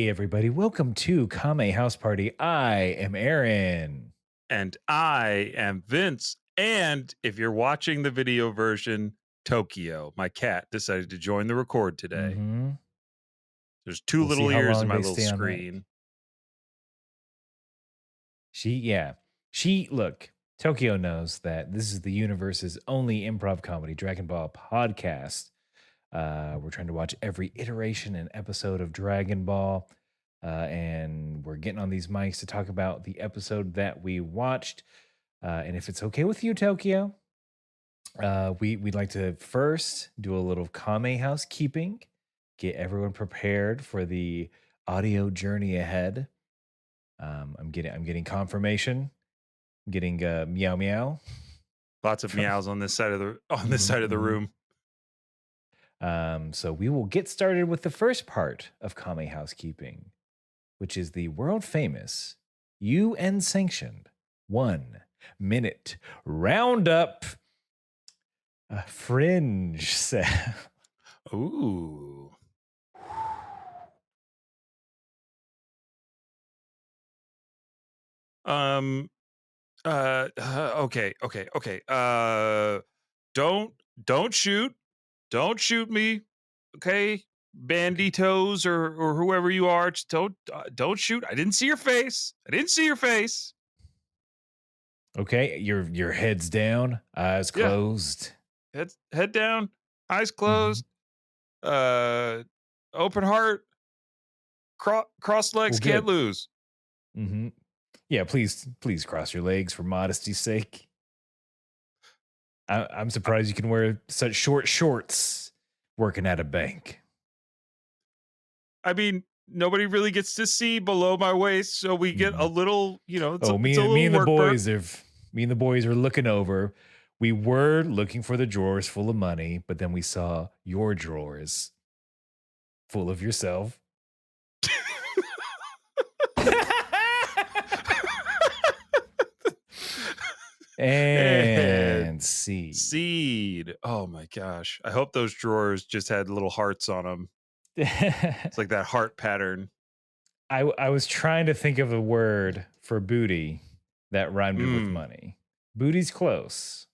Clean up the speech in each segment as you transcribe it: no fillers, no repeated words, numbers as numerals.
Hey, everybody. Welcome to Kame House Party. I am Aaron. And I am Vince. And if you're watching the video version, Tokyo, my cat, decided to join the record today. Mm-hmm. There's two We'll see little how ears long in my they little stay on that. screen. Look, Tokyo knows that this is the universe's only improv comedy Dragon Ball podcast. We're trying to watch every iteration and episode of Dragon Ball. And we're getting on these mics to talk about the episode that we watched. And if it's okay with you, Tokyo, we'd like to first do a little Kame housekeeping, get everyone prepared for the audio journey ahead. I'm getting confirmation. I'm getting meow meow. Lots of meows on this side of the room. So we will get started with the first part of Kame housekeeping, which is the world famous UN sanctioned 1 minute roundup fringe set. Ooh. Okay. Don't shoot me. Okay. Banditos or whoever you are, just don't shoot. I didn't see your face. Okay, your head's down, eyes closed. Head down, eyes closed. Open heart. Crossed legs, can't lose. Mm-hmm. Yeah, please cross your legs for modesty's sake. I'm surprised you can wear such short shorts working at a bank. I mean, nobody really gets to see below my waist, so we get a little, me and the boys are looking over. We were looking for the drawers full of money, but then we saw your drawers full of yourself. And seed. Oh my gosh. I hope those drawers just had little hearts on them. It's like that heart pattern. I was trying to think of a word for booty that rhymed with money. Booty's close.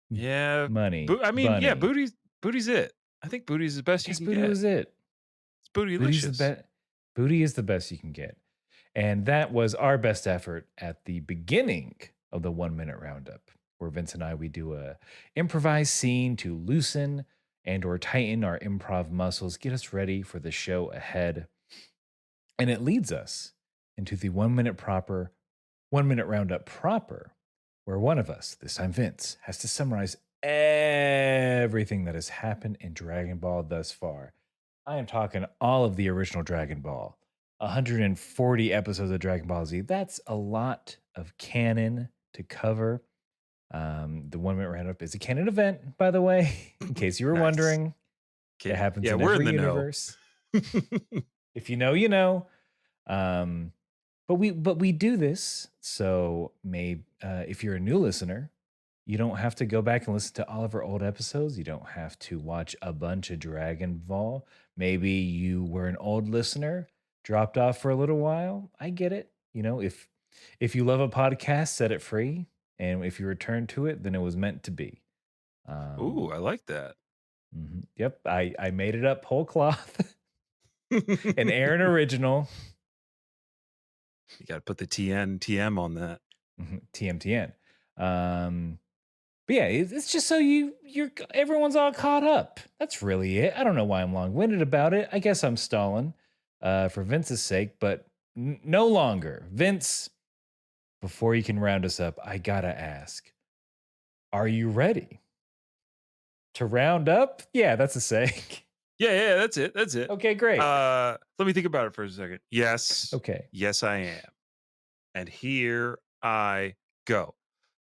Yeah. Money. Yeah, booty's it. I think booty's the best you can get. Booty was it. It's bootylicious. Booty is the best you can get. And that was our best effort at the beginning of the 1 minute roundup, where Vince and I, we do a improvised scene to loosen and or tighten our improv muscles, get us ready for the show ahead. And it leads us into the 1 minute roundup proper, where one of us, this time Vince, has to summarize everything that has happened in Dragon Ball thus far. I am talking all of the original Dragon Ball. 140 episodes of Dragon Ball Z. That's a lot of canon to cover. The 1 minute roundup is a canon event, by the way, in case you were wondering. It happens in every universe. If you know, you know. But we do this so if you're a new listener, you don't have to go back and listen to all of our old episodes. You don't have to watch a bunch of Dragon Ball. Maybe you were an old listener, dropped off for a little while. I get it. If you love a podcast, set it free. And if you return to it, then it was meant to be. Ooh, I like that. Mm-hmm. Yep. I made it up whole cloth. An Aaron original. You got to put the TM on that. TM. But yeah, it's just so everyone's all caught up. That's really it. I don't know why I'm long-winded about it. I guess I'm stalling for Vince's sake, but no longer. Vince, before you can round us up, I gotta ask, are you ready to round up? Yeah, that's a sake. Yeah, that's it. Okay, great. Let me think about it for a second. Yes. Okay. Yes, I am. And here I go.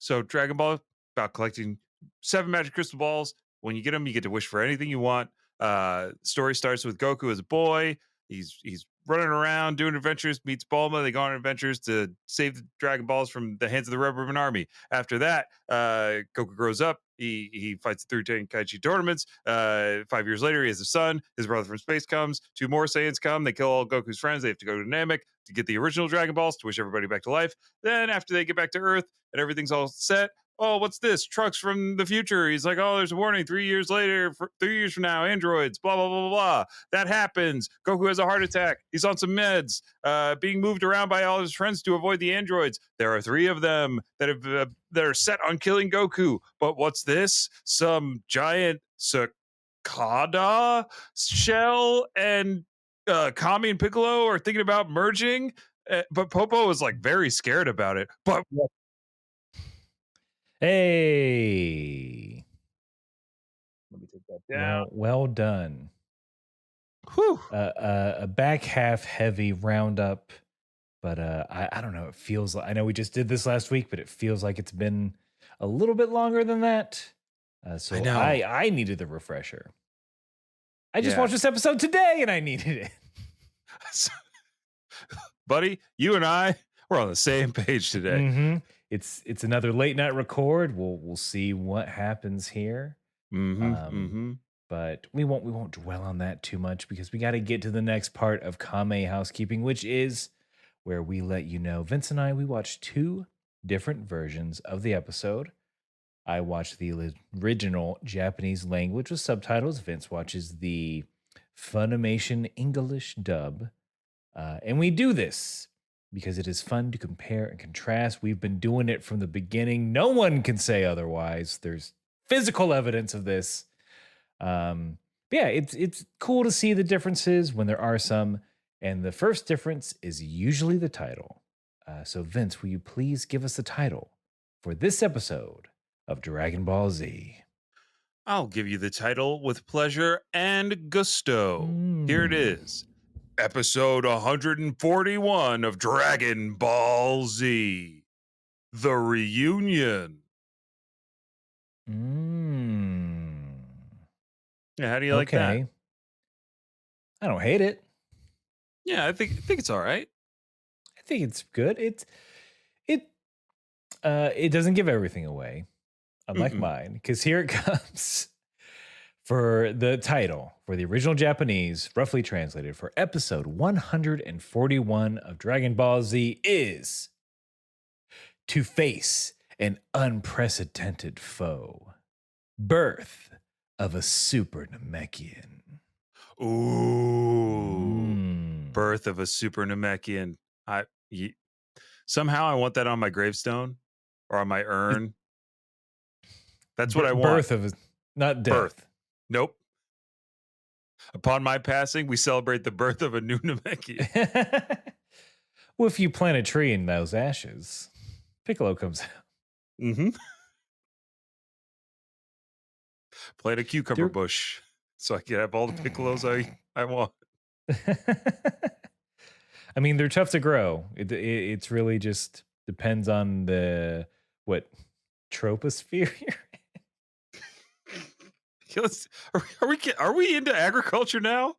So Dragon Ball, about collecting 7 magic crystal balls. When you get them, you get to wish for anything you want. Story starts with Goku as a boy. He's running around doing adventures, meets Bulma. They go on adventures to save the Dragon Balls from the hands of the Red Ribbon Army. After that, Goku grows up. He fights through Tenkaichi tournaments. 5 years later, he has a son. His brother from space comes. Two more Saiyans come. They kill all Goku's friends. They have to go to Namek to get the original Dragon Balls to wish everybody back to life. Then after they get back to Earth and everything's all set, oh, what's this? Trucks from the future. He's like, oh, there's a warning. 3 years later, 3 years from now, androids, blah, blah, blah, blah, blah. That happens. Goku has a heart attack. He's on some meds, being moved around by all his friends to avoid the androids. There are 3 of them that are set on killing Goku. But what's this? Some giant cicada shell, and Kame and Piccolo are thinking about merging. But Popo is like very scared about it. But Hey, let me take that down. well done. Whew. A back half heavy roundup, but I don't know. It feels like, I know we just did this last week, but it feels like it's been a little bit longer than that. So I know. I needed the refresher. I just watched this episode today and I needed it. Buddy, you and I, we're on the same page today. Mm-hmm. It's another late night record. We'll see what happens here. But we won't dwell on that too much because we got to get to the next part of Kame housekeeping, which is where we let you know. Vince and I, we watched 2 different versions of the episode. I watched the original Japanese language with subtitles. Vince watches the Funimation English dub. And we do this because it is fun to compare and contrast. We've been doing it from the beginning. No one can say otherwise. There's physical evidence of this. Yeah, it's cool to see the differences when there are some. And the first difference is usually the title. So Vince, will you please give us the title for this episode of Dragon Ball Z? I'll give you the title with pleasure and gusto. Here it is. Episode 141 of Dragon Ball Z. The Reunion. Yeah, how do you like that? I don't hate it. Yeah, I think it's all right. I think it's good. It doesn't give everything away, unlike mine, because here it comes. For the title, for the original Japanese, roughly translated for episode 141 of Dragon Ball Z is To Face an Unprecedented Foe. Birth of a Super Namekian. Ooh. Birth of a Super Namekian. Somehow I want that on my gravestone or on my urn. That's what I want. Birth of a, not death. Birth. Nope. Upon my passing, we celebrate the birth of a new Namekian. Well, if you plant a tree in those ashes, Piccolo comes out. Plant a cucumber bush so I can have all the Piccolos I want. I mean, they're tough to grow. It's really just depends on the troposphere. Are we into agriculture now?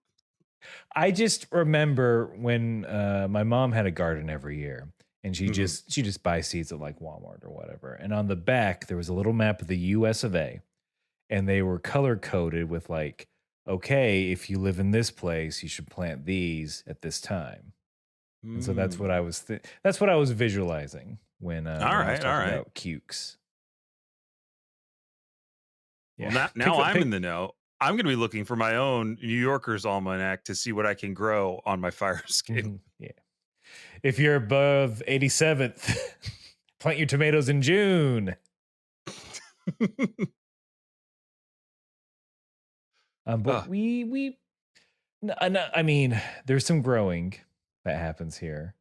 I just remember when my mom had a garden every year, and she just buys seeds at like Walmart or whatever. And on the back there was a little map of the U.S. of A, and they were color coded with like, okay, if you live in this place, you should plant these at this time. And so that's what I was that's what I was visualizing when I was talking about cukes. Yeah. Well, now I'm in the know. I'm going to be looking for my own New Yorker's almanac to see what I can grow on my fire escape. Yeah. If you're above 87th, plant your tomatoes in June. But I mean, there's some growing that happens here,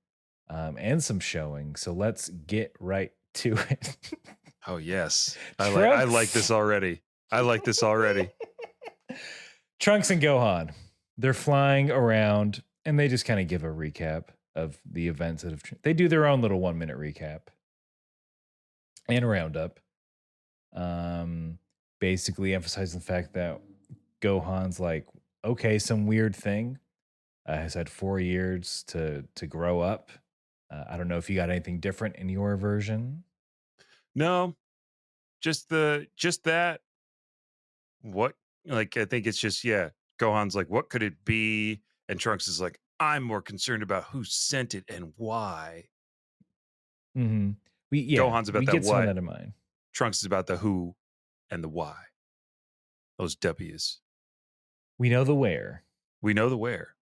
and some showing. So let's get right to it. Oh yes, I like this already. Trunks and Gohan, they're flying around, and they just kind of give a recap of the events that have. They do their own little 1 minute recap and roundup. Basically emphasizing the fact that Gohan's like, okay, some weird thing. has had 4 years to grow up. I don't know if you got anything different in your version. No, just that. What, like, I think it's just, yeah. Gohan's like, what could it be? And Trunks is like, I'm more concerned about who sent it and why. Mm-hmm. Gohan's about We that get some of what. that in mind. Trunks is about the who and the why. Those W's. We know the where. We know the where.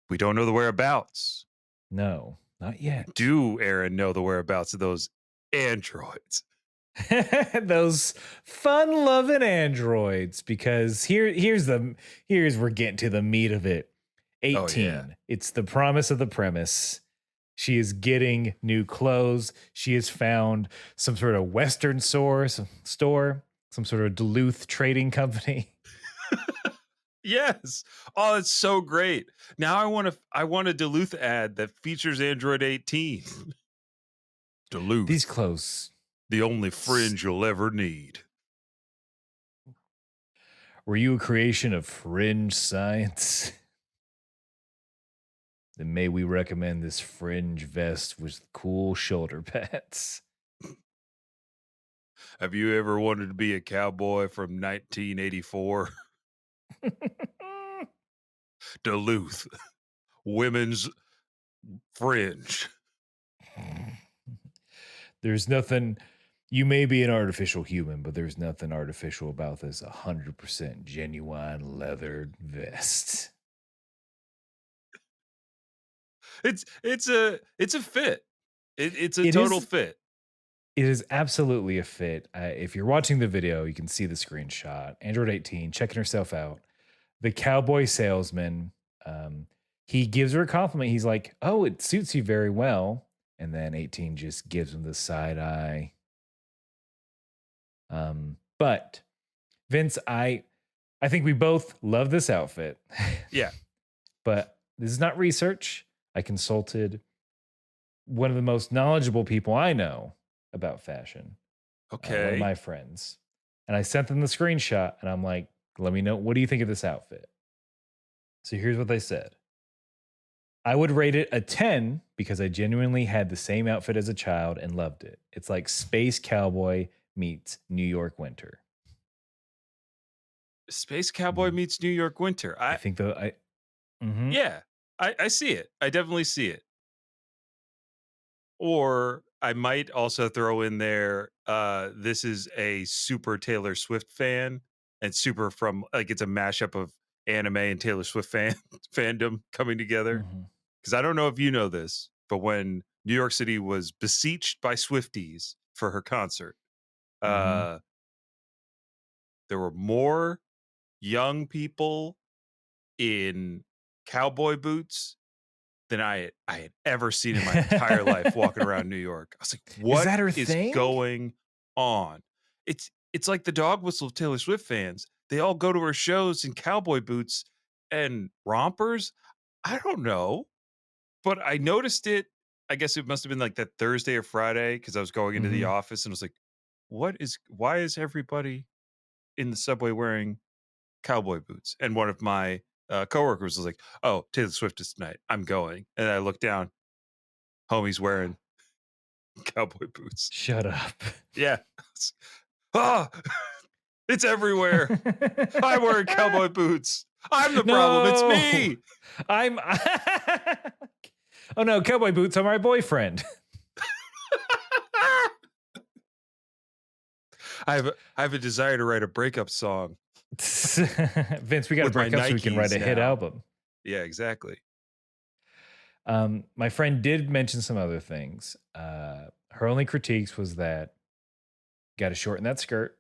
We don't know the whereabouts. No, not yet. Do Aaron know the whereabouts of those androids? Those fun-loving androids, because here's we're getting to the meat of it. 18. Oh, yeah. It's the promise of the premise. She is getting new clothes. She has found some sort of Western store, some sort of Duluth trading company. Yes. Oh, it's so great. Now I want a Duluth ad that features Android 18. Duluth. These clothes, the only fringe you'll ever need. were you a creation of fringe science? Then may we recommend this fringe vest with cool shoulder pads. Have you ever wanted to be a cowboy from 1984? Duluth. Women's fringe. There's nothing. You may be an artificial human, but there's nothing artificial about this 100% genuine leather vest. It's a fit. It's a total fit. It is absolutely a fit. If you're watching the video, you can see the screenshot. Android 18 checking herself out. The cowboy salesman, he gives her a compliment. He's like, "Oh, it suits you very well." And then 18 just gives him the side eye. But Vince, I think we both love this outfit. Yeah. But this is not research. I consulted one of the most knowledgeable people I know about fashion. Okay. One of my friends. And I sent them the screenshot and I'm like, let me know, what do you think of this outfit? So here's what they said. I would rate it a 10 because I genuinely had the same outfit as a child and loved it. It's like Space Cowboy meets New York Winter. Space Cowboy meets New York Winter. I think though, yeah, I see it. I definitely see it. Or I might also throw in there, this is a super Taylor Swift fan, and super from, like, it's a mashup of anime and Taylor Swift fandom coming together. Because I don't know if you know this, but when New York City was besieged by Swifties for her concert, there were more young people in cowboy boots than I had ever seen in my entire life walking around New York. I was like, what is going on? It's like the dog whistle of Taylor Swift fans. They all go to her shows in cowboy boots and rompers. I don't know, but I noticed it. I guess it must have been like that Thursday or Friday, because I was going into the office and was like, why is everybody in the subway wearing cowboy boots? And one of my coworkers was like, "Oh, Taylor Swift is tonight. I'm going." And I looked down. Homie's wearing cowboy boots. Shut up. Yeah. It's everywhere. I'm wearing cowboy boots. I'm the problem. It's me. Oh no, cowboy boots are my boyfriend. I have a desire to write a breakup song. Vince, we got to break up so we can write a hit album. Yeah, exactly. My friend did mention some other things. Her only critiques was that got to shorten that skirt,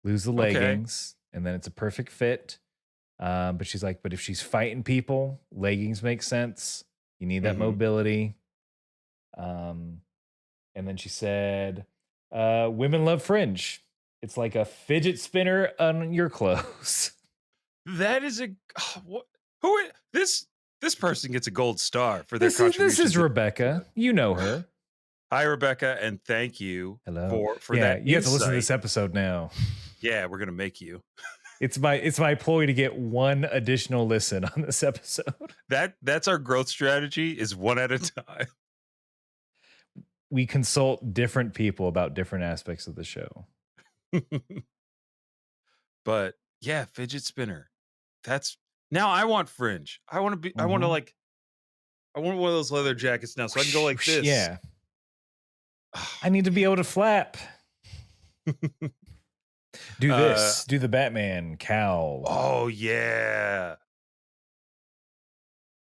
lose the leggings, and then it's a perfect fit. But she's like, but if she's fighting people, leggings make sense. You need that mobility. And then she said, women love fringe. It's like a fidget spinner on your clothes. That is this person gets a gold star for their contribution. This is Rebecca. You know her. Hi, Rebecca, and thank you for that. You have to listen to this episode now. Yeah, we're gonna make you. It's my ploy to get one additional listen on this episode. That's our growth strategy, is one at a time. We consult different people about different aspects of the show. But yeah, fidget spinner. That's now I want fringe. I want to Mhm. like I want one of those leather jackets now so I can go like this. Yeah. I need to be able to flap. Do this. Do the Batman cowl. Oh yeah.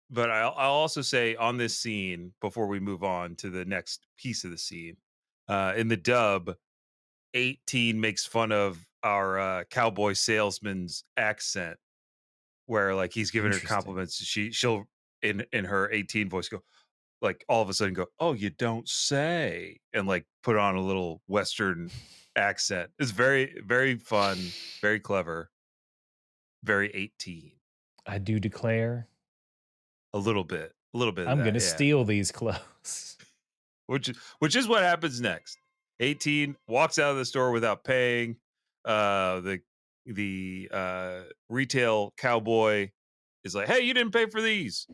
But I'll also say on this scene, before we move on to the next piece of the scene, in the dub, 18 makes fun of our cowboy salesman's accent, where like he's giving her compliments. She'll in her 18 voice go, like all of a sudden go, "Oh, you don't say," and like put on a little Western accent. It's very, very fun, very clever, very 18. I do declare. A little bit. I'm going to steal these clothes. Which is what happens next. 18 walks out of the store without paying. The retail cowboy is like, "Hey, you didn't pay for these."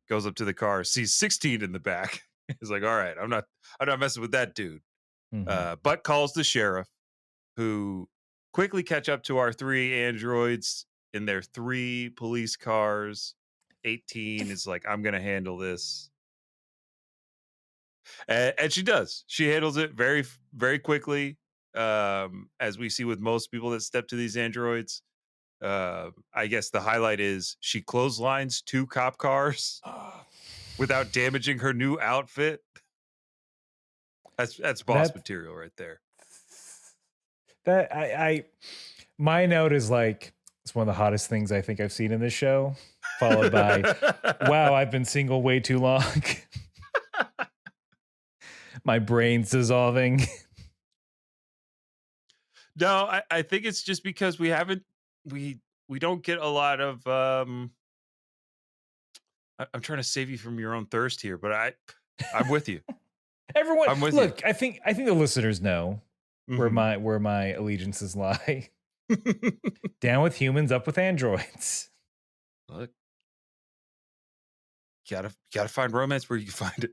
Goes up to the car, sees 16 in the back. He's like, "All right, I'm not messing with that dude." But calls the sheriff, who quickly catch up to our 3 androids in their 3 police cars. 18 is like, "I'm gonna handle this," and she does. She handles it very, very quickly, as we see with most people that step to these androids. I guess the highlight is she clotheslines 2 cop cars without damaging her new outfit. That's boss material right there. That my note is like, it's one of the hottest things I think I've seen in this show, followed by, "Wow, I've been single way too long." My brain's dissolving. No, I think it's just because we don't get a lot of I'm trying to save you from your own thirst here, but I'm with you. Everyone, I'm with look, you. I think the listeners know where my allegiances lie. Down with humans, up with androids. Look, gotta find romance where you can find it.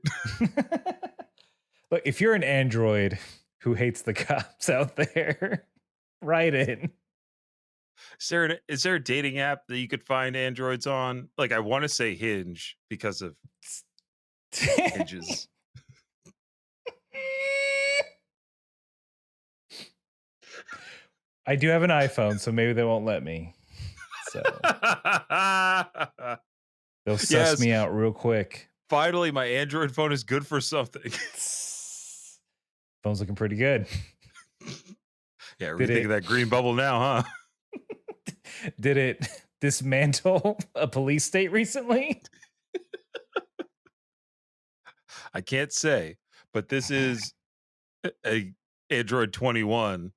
Look, if you're an android who hates the cops out there, write in. Is there a dating app that you could find androids on? Like, I want to say Hinge because of Hinges. I do have an iPhone, so maybe they won't let me. So they'll suss me out real quick. Finally, my Android phone is good for something. Phone's looking pretty good. Yeah, rethink of that green bubble now, huh? Did it dismantle a police state recently? I can't say, but this is a Android 21.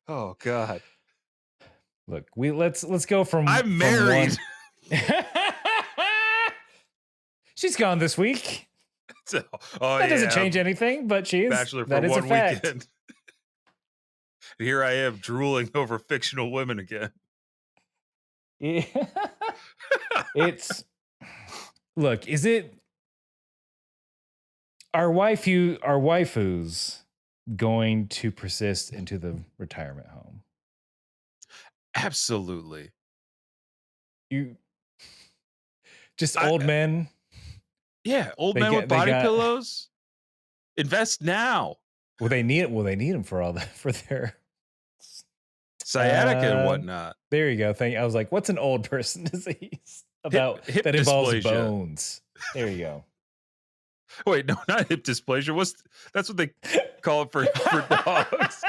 Oh God! Look, let's go from. I'm married. She's gone this week. So, that doesn't change anything, but she is. Bachelor that for is one a fact. weekend. Here I am drooling over fictional women again. Yeah. Look, is it our waifus going to persist into the retirement home? Absolutely. Old men. Yeah, old men with body pillows. Invest now. Well, they need them for their sciatica and whatnot. There you go. I was like, what's an old person disease hip that involves dysplasia. bones? There you go. Wait, no, not hip dysplasia. That's what they call it for dogs.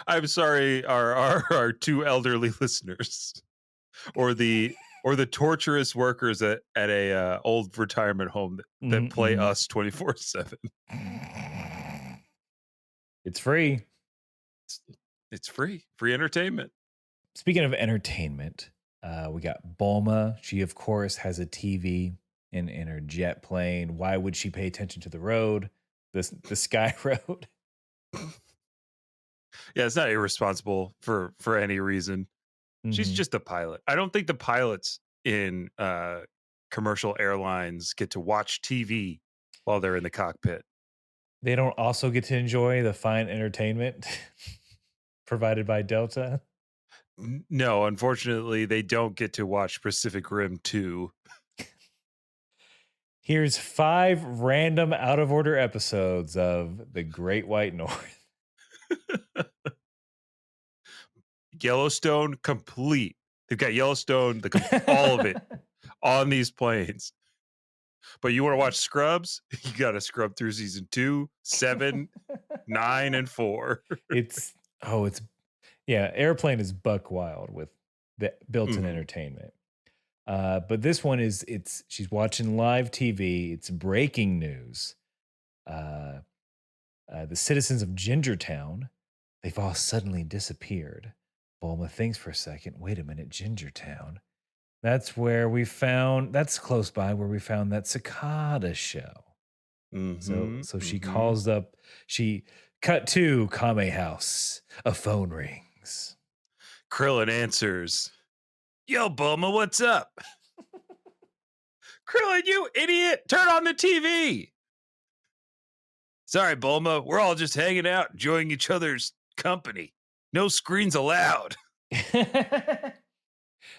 I'm sorry, our 2 elderly listeners, or the torturous workers at a old retirement home that play us 24/7. It's free. It's free entertainment. Speaking of entertainment, we got Bulma. She of course has a TV in her jet plane. Why would she pay attention to the road? the Sky Road. Yeah, it's not irresponsible for any reason. She's Mhm. just a pilot. I don't think the pilots in commercial airlines get to watch TV while they're in the cockpit. They don't also get to enjoy the fine entertainment provided by Delta. No, unfortunately, they don't get to watch Pacific Rim 2. Here's 5 random out of order episodes of The Great White North. Yellowstone complete. They've got Yellowstone, all of it on these planes. But you want to watch Scrubs? You got to scrub through season 2, 7, 9, and 4. It's Airplane is buck wild with the built-in Mhm. entertainment. But this one she's watching live TV. It's breaking news. The citizens of Gingertown, they've all suddenly disappeared. Bulma thinks for a second. Wait a minute, Gingertown. That's close by where we found that cicada shell. So she calls up. She cut to Kame house. A phone rings. Krillin answers, "Yo, Bulma, what's up?" "Krillin, you idiot! Turn on the TV!" "Sorry, Bulma, we're all just hanging out, enjoying each other's company. No screens allowed."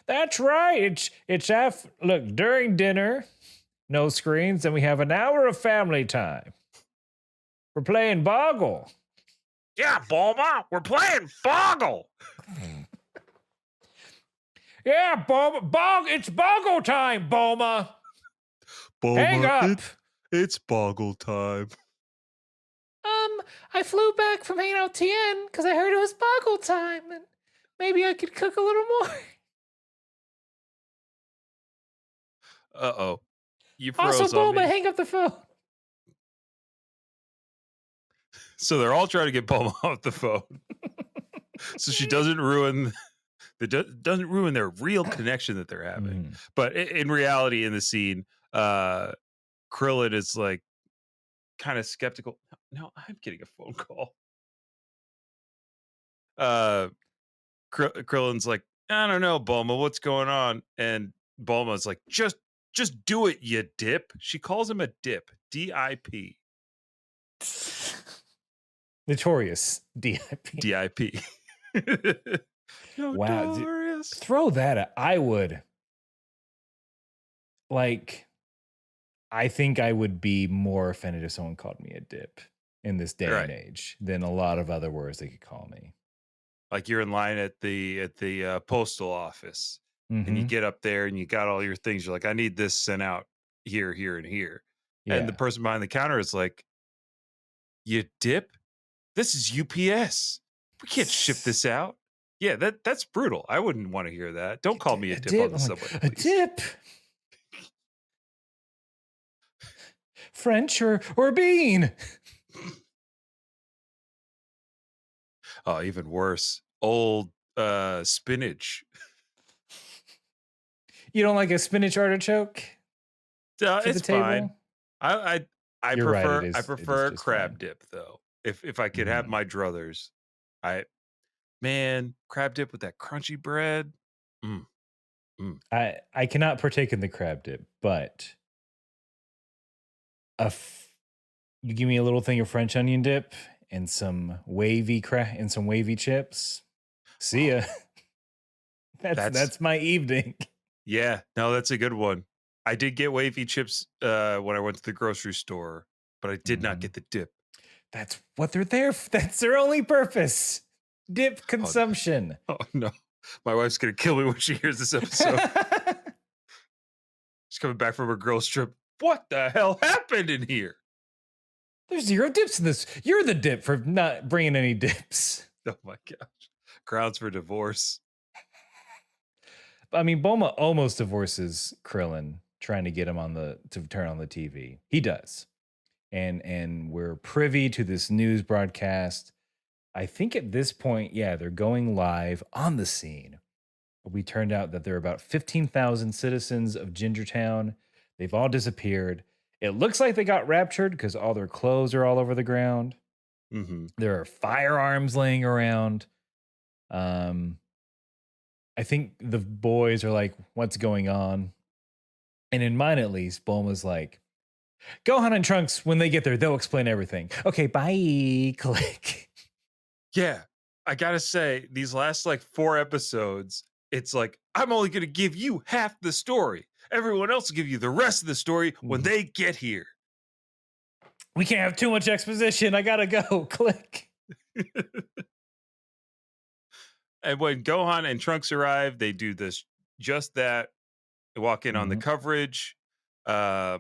That's right. Look, during dinner, no screens, and we have an hour of family time. We're playing Boggle. "Yeah, Bulma, we're playing Boggle." Yeah, Bulma. It's Boggle time, Bulma. "Bulma, Hang up. It's Boggle time." I flew back from hanging out Tien because I heard it was Boggle time, and maybe I could cook a little more. Uh-oh. You Also, froze on Bulma, me. hang up the phone. So they're all trying to get Bulma off the phone, so she doesn't ruin their real connection that they're having. Mhm. But in reality, in the scene, Krillin is like kind of skeptical. No, I'm getting a phone call. Krillin's like, "I don't know, Bulma, what's going on?" And Bulma's like, just do it, you dip. She calls him a dip. D-I-P. Notorious DIP. D-I-P. Wow. Notorious. Throw that at, I would. Like, I think I would be more offended if someone called me a dip in this day Right. and age than a lot of other words they could call me. Like you're in line at the postal office, and you Mhm. get up there and you got all your things. You're like, "I need this sent out here, here, and here." And the Yeah. person behind the counter is like, "You dip? This is UPS. We can't ship this out." Yeah, that's brutal. I wouldn't want to hear that. Don't call me a dip on the I'm subway, like, a please. dip. French or bean. Oh, even worse. Old spinach. You don't like a spinach artichoke for It's the table? fine. I You're right, prefer it I is prefer just crab fine. dip though. If I could have Mhm. my druthers, I man, crab dip with that crunchy bread. Mm, mm. I cannot partake in the crab dip, but you give me a little thing of French onion dip and some wavy chips. See ya. That's That's my evening. yeah, no, that's a good one. I did get wavy chips when I went to the grocery store, but I did not Mhm. get the dip. That's what they're there for. That's their only purpose. Dip Oh, consumption. oh no. My wife's gonna kill me when she hears this episode. She's coming back from her girls trip. What the hell happened in here? There's 0 dips in this. You're the dip for not bringing any dips. Oh my gosh. Grounds for divorce. I mean, Bulma almost divorces Krillin, trying to get him to turn on the TV. He does. And we're privy to this news broadcast. I think at this point, yeah, they're going live on the scene. We turned out that there are about 15,000 citizens of Gingertown. They've all disappeared. It looks like they got raptured because all their clothes are all over the ground. Mm-hmm. There are firearms laying around. I think the boys are like, what's going on? And in mine, at least, Bulma's like, Gohan and Trunks, when they get there, they'll explain everything. Okay, bye. Click. Yeah, I gotta say, these last like 4 episodes, it's like, I'm only gonna give you half the story. Everyone else will give you the rest of the story when they get here. We can't have too much exposition. I gotta go. Click. And when Gohan and Trunks arrive, they do this just that. They walk in on the coverage. The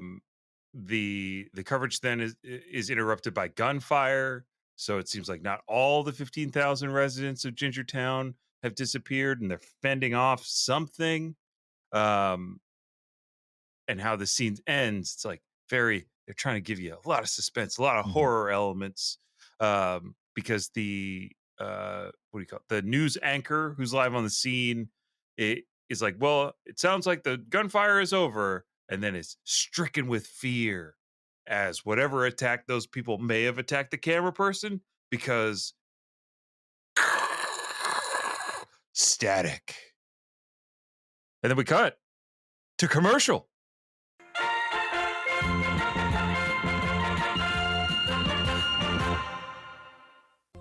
coverage then is interrupted by gunfire. So it seems like not all the 15,000 residents of Gingertown have disappeared, and they're fending off something. And how the scene ends, it's like they're trying to give you a lot of suspense, a lot of horror elements. Because the the news anchor who's live on the scene, it is like, well, it sounds like the gunfire is over, and then it's stricken with fear as whatever attack those people may have attacked the camera person, because static. And then we cut to commercial.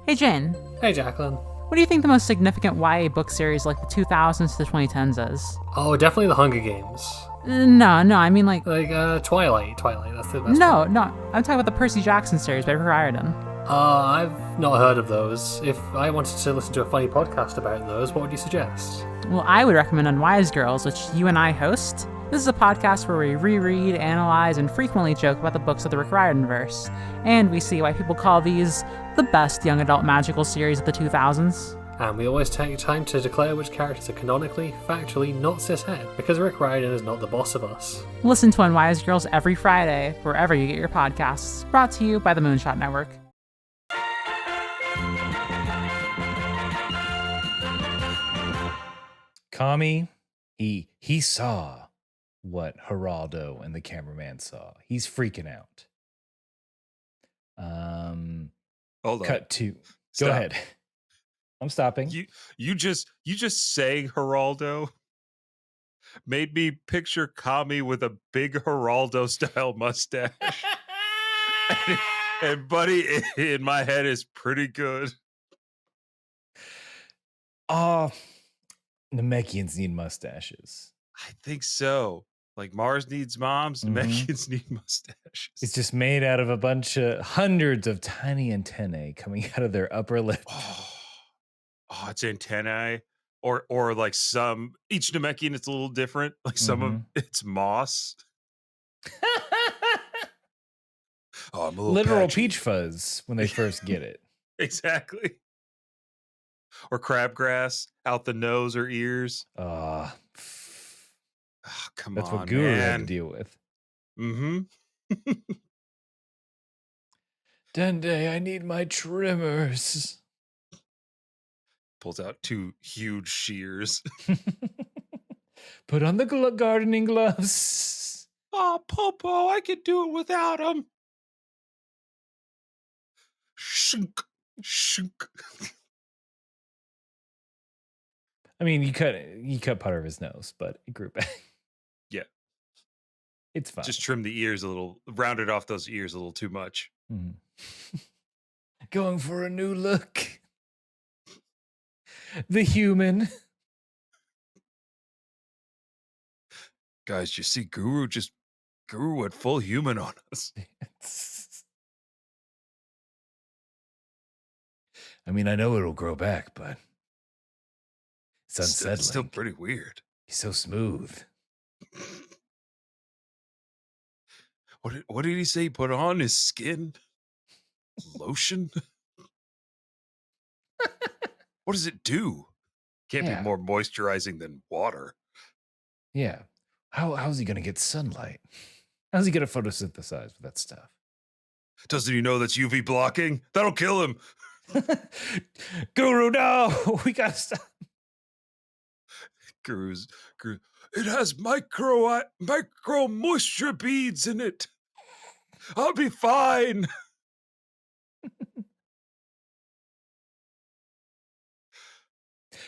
Hey Jane, Hey Jacqueline. what do you think the most significant YA book series like the 2000s to the 2010s is? Oh, definitely the Hunger Games. No, I mean like... Twilight, that's the best No, one. I'm talking about the Percy Jackson series by Rick Riordan. I've not heard of those. If I wanted to listen to a funny podcast about those, what would you suggest? Well, I would recommend Unwise Girls, which you and I host. This is a podcast where we reread, analyze, and frequently joke about the books of the Rick Riordan verse. And we see why people call these the best young adult magical series of the 2000s. And we always take time to declare which characters are canonically, factually not cishet, because Rick Riordan is not the boss of us. Listen to Unwise Girls every Friday, wherever you get your podcasts. Brought to you by the Moonshot Network. Kame, he saw what Geraldo and the cameraman saw. He's freaking out. Hold on. Cut to. Stop. Go ahead. I'm stopping. You just saying Geraldo made me picture Kami with a big Geraldo style mustache. and buddy, in my head is pretty good. Namekians need mustaches. I think so. Like Mars needs moms, Namekians need mustaches. It's just made out of a bunch of hundreds of tiny antennae coming out of their upper lip. Oh, it's antennae. Or like each Namekian, it's a little different. Like some of it's moss. Oh, I'm a little literal patchy. peach fuzz when they first get it. Exactly. Or crabgrass out the nose or ears. Oh, come that's on, what Guru man. had to deal with. Mm-hmm. Dende, I need my trimmers. Pulls out 2 huge shears. Put on the gardening gloves. Oh, Popo, I could do it without him. Shunk, shunk. I mean, you cut part of his nose, but it grew back. Yeah. It's fine. Just trim the ears a little, rounded off those ears a little too much. Going for a new look. The human. Guys, you see Guru went full human on us. I mean, I know it'll grow back, but it's unsettling. It's still pretty weird. He's so smooth. What did he say he put on his skin? Lotion? What does it do? Can't be more moisturizing than water. Yeah. How's he going to get sunlight? How's he going to photosynthesize with that stuff? Doesn't he know that's UV blocking? That'll kill him. Guru, no! We got to stop. Guru, it has micro moisture beads in it. I'll be fine.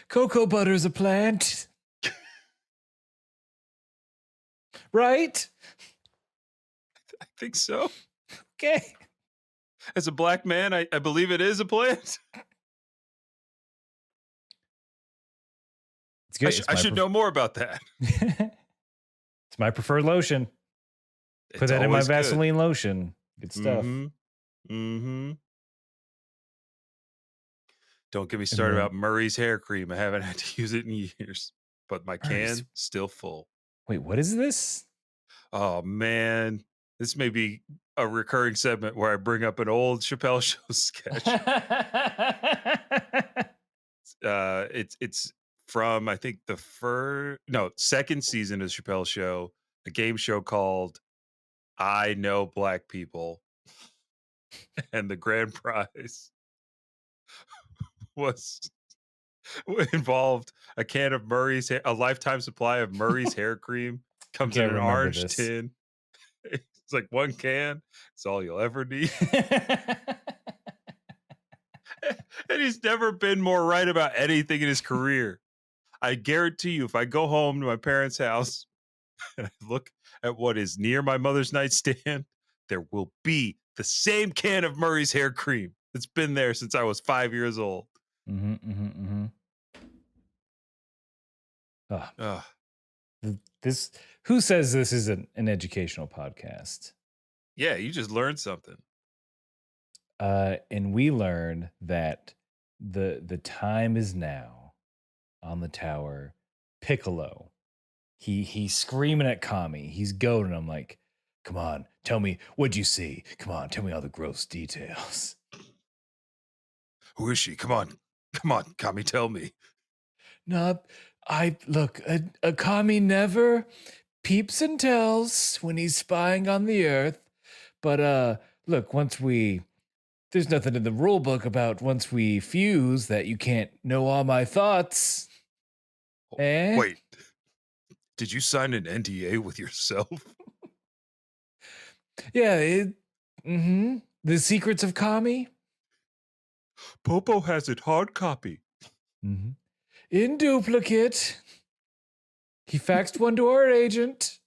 Cocoa butter's a plant. Right? I think so. Okay. As a black man, I believe it is a plant. It's good. I should know more about that. It's my preferred lotion. Put It's that in my always good. Vaseline lotion. Good stuff. Mm-hmm. Don't get me started about Murray's hair cream. I haven't had to use it in years, but my can still full. Wait, what is this? Oh man, this may be a recurring segment where I bring up an old Chappelle Show sketch. It's from I think second season of the Chappelle Show, a game show called I Know Black People, and the grand prize involved a can of a lifetime supply of Murray's hair cream. Comes in an orange tin. It's like one can. It's all you'll ever need. And he's never been more right about anything in his career. I guarantee you, if I go home to my parents' house and I look at what is near my mother's nightstand, there will be the same can of Murray's hair cream that's been there since I was 5 years old. Who says this is an educational podcast? Yeah, you just learned something. And we learned that the time is now on the tower. Piccolo, he's screaming at Kame. He's goading him like, "Come on, tell me what'd you see? Come on, tell me all the gross details." Who is she? Come on, Kame, tell me. No, a Kame never peeps and tells when he's spying on the earth. But look, there's nothing in the rule book about once we fuse that you can't know all my thoughts. Eh? Wait, did you sign an NDA with yourself? Yeah, The Secrets of Kame? Popo has it hard copy. In duplicate. He faxed one to our agent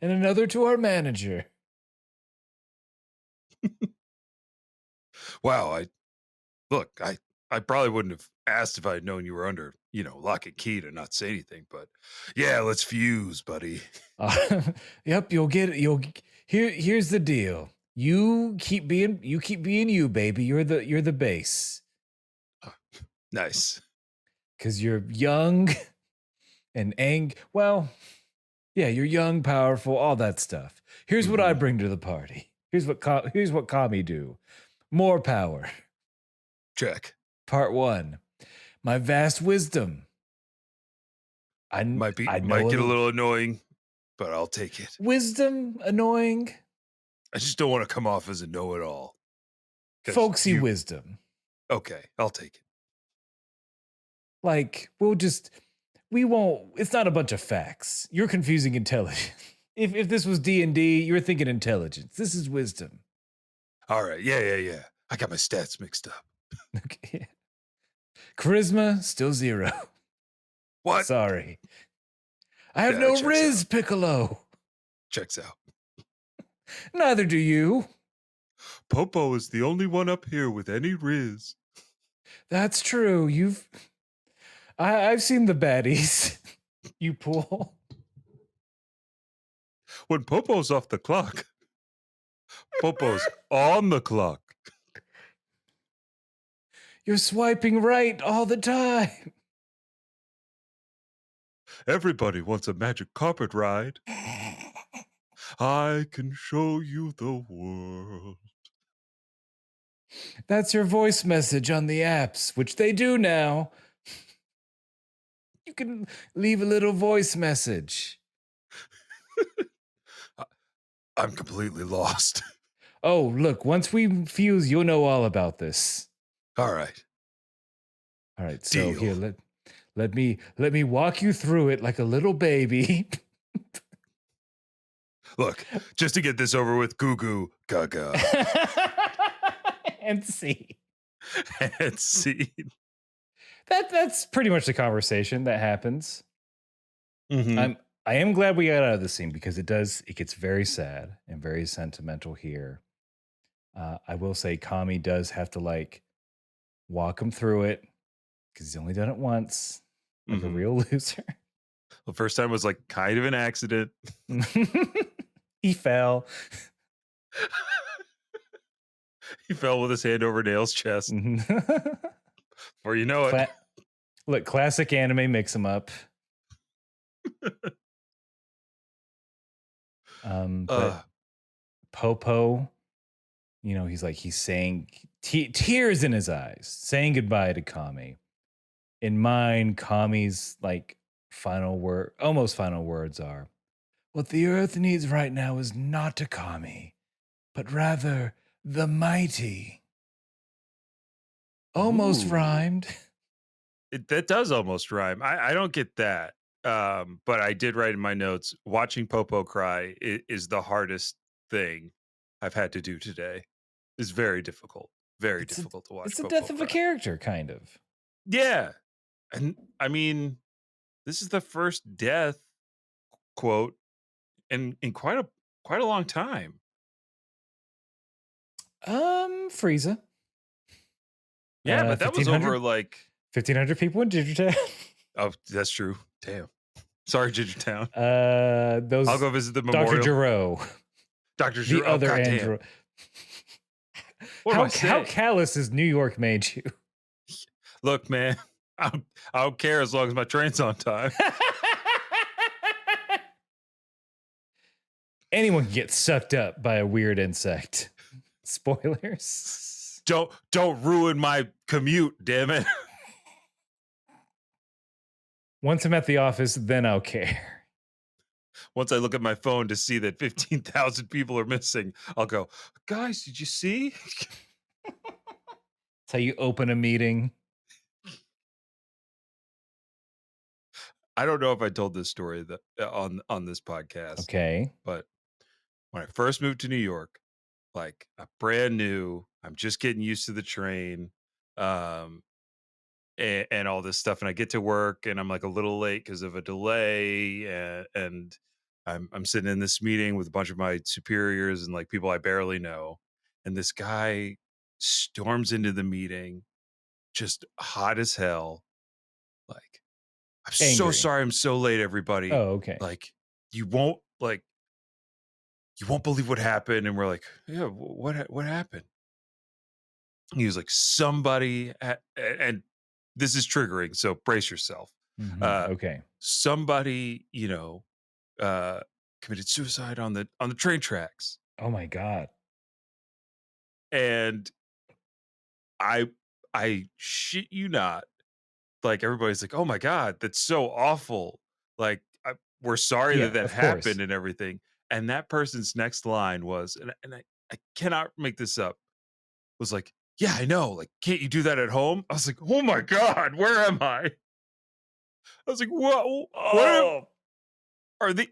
and another to our manager. Wow, I probably wouldn't have asked if I'd known you were under, lock and key to not say anything, but yeah, let's fuse, buddy. Yep, here's the deal. You keep being you, baby. You're the base. Nice. 'Cause you're young and you're young, powerful, all that stuff. Here's what I bring to the party. Here's what Kame do. More power. Check. Part 1. My vast wisdom. Might get a little annoying, but I'll take it. Wisdom annoying. I just don't want to come off as a know-it-all. Folksy wisdom. Okay, I'll take it. Like, we won't, it's not a bunch of facts. You're confusing intelligence. If this was D&D, you're thinking intelligence. This is wisdom. All right, yeah. I got my stats mixed up. Okay. Charisma, still 0. What? Sorry. I have no Riz, out. Piccolo. Checks out. Neither do you. Popo is the only one up here with any Riz. That's true. I've seen the baddies you pull. When Popo's off the clock, Popo's on the clock. You're swiping right all the time. Everybody wants a magic carpet ride. I can show you the world. That's your voice message on the apps, which they do now. You can leave a little voice message. I'm completely lost. Oh, look, once we fuse, you'll know all about this. All right. So here, let me walk you through it like a little baby. Look, just to get this over with, goo goo gaga. And see. And see. That's pretty much the conversation that happens. Mhm. I am glad we got out of the scene because it gets very sad and very sentimental here. I will say Kami does have to like walk him through it because he's only done it once, like a Mhm. real loser. The first time was like kind of an accident. He fell. He fell with his hand over Nail's chest. Before you know it. Look, classic anime mix them up. But Popo, you know, he's saying tears in his eyes, saying goodbye to Kami. In mine, Kami's like almost final words are, "What the earth needs right now is not a Kami, but rather the mighty." Almost Ooh. rhymed. That does almost rhyme. I don't get that. But I did write in my notes, watching Popo cry is the hardest thing I've had to do today. It's very difficult. Very difficult to watch. It's the Popo death of a cry. character, kind of. Yeah. And I mean, this is the first death quote in quite a long time. Frieza. Yeah, but that was 1500? over like 1,500 people in Ginger oh, that's true. Damn. Sorry, Ginger Town. Those I'll go visit the Dr. memorial. Giro. Dr. The Giro. other Oh, android. How callous has New York made you? Look, man, I don't care as long as my train's on time. Anyone can get sucked up by a weird insect. Spoilers. Don't ruin my commute, damn it. Once I'm at the office, then I'll care. Once I look at my phone to see that 15,000 people are missing, I'll go, guys, did you see? That's how you open a meeting. I don't know if I told this story on this podcast. Okay. But when I first moved to New York, like brand new, I'm just getting used to the train, and all this stuff. And I get to work and I'm like a little late because of a delay. And I'm sitting in this meeting with a bunch of my superiors and like people I barely know. And this guy storms into the meeting, just hot as hell. Like, I'm so Angry. sorry I'm so late, everybody. Oh, okay. Like, you won't believe what happened. And we're like, yeah, what happened? He was like, somebody and this is triggering, so brace yourself. Okay. Somebody, committed suicide on the train tracks. Oh my God. And I shit you not, like everybody's like, oh my God, that's so awful. Like, we're sorry Yeah, that of happened course. and everything. And that person's next line was, and I cannot make this up, was like, yeah, I know. Like, can't you do that at home? I was like, oh my God, where am I? I was like, what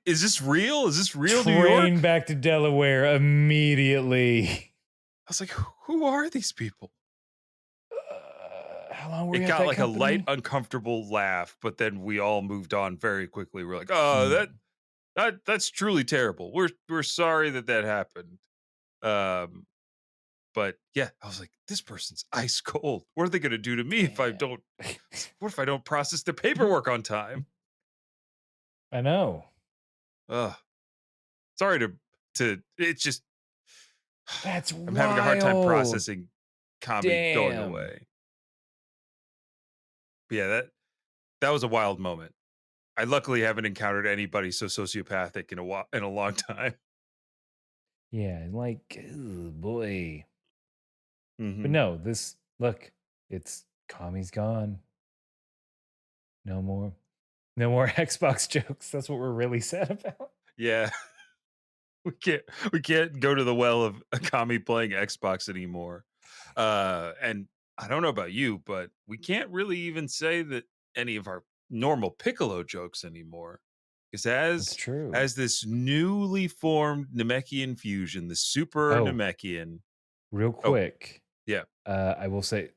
is this real? Is this real New York? Train back to Delaware immediately. I was like, who are these people? How long were It you at got that like company? a light, uncomfortable laugh, but then we all moved on very quickly. We're like, oh, that's truly terrible. We're sorry that happened. But yeah, I was like, this person's ice cold. What are they going to do to me if I don't? What if I don't process the paperwork on time? I know. Sorry to. It's just. That's I'm having a hard time wild. processing Kame going Damn. away. But yeah, that was a wild moment. I luckily haven't encountered anybody so sociopathic in a long time. Yeah, like, oh boy. Mhm. But no, it's Kami's gone. No more Xbox jokes. That's what we're really sad about. Yeah. We can't go to the well of Kami playing Xbox anymore. And I don't know about you, but we can't really even say that any of our normal Piccolo jokes anymore. Because That's true. as this newly formed Namekian fusion, the super Oh, Namekian. real Oh, quick, yeah. I will say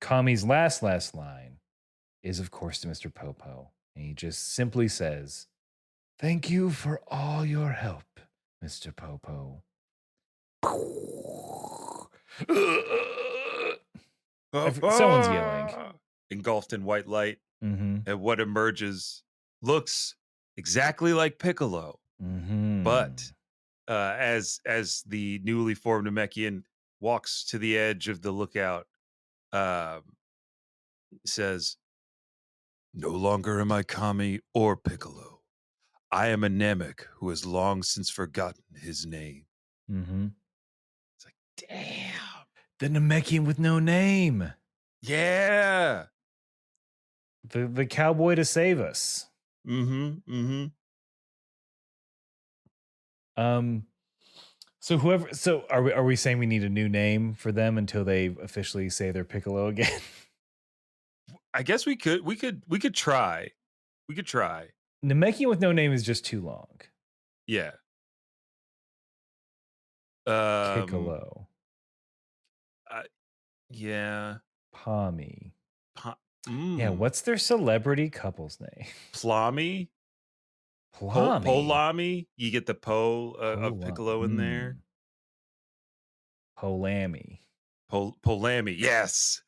Kami's last line is, of course, to Mr. Popo. And he just simply says, "Thank you for all your help, Mr. Popo." Someone's yelling. Engulfed in white light. Mm-hmm. And what emerges looks exactly like Piccolo. Mm-hmm. But as the newly formed Namekian walks to the edge of the lookout, says, "No longer am I Kame or Piccolo. I am a Namek who has long since forgotten his name." Mm-hmm. It's like, damn. The Namekian with no name. Yeah. The cowboy to save us. Mm-hmm. So are we saying we need a new name for them until they officially say they're Piccolo again? I guess we could try. We could try. Namekian with no name is just too long. Yeah. Piccolo. Yeah. Pami. Yeah, what's their celebrity couple's name? Plami? Plami. Polami? You get the po of Piccolo in there. Polami. Polami, yes.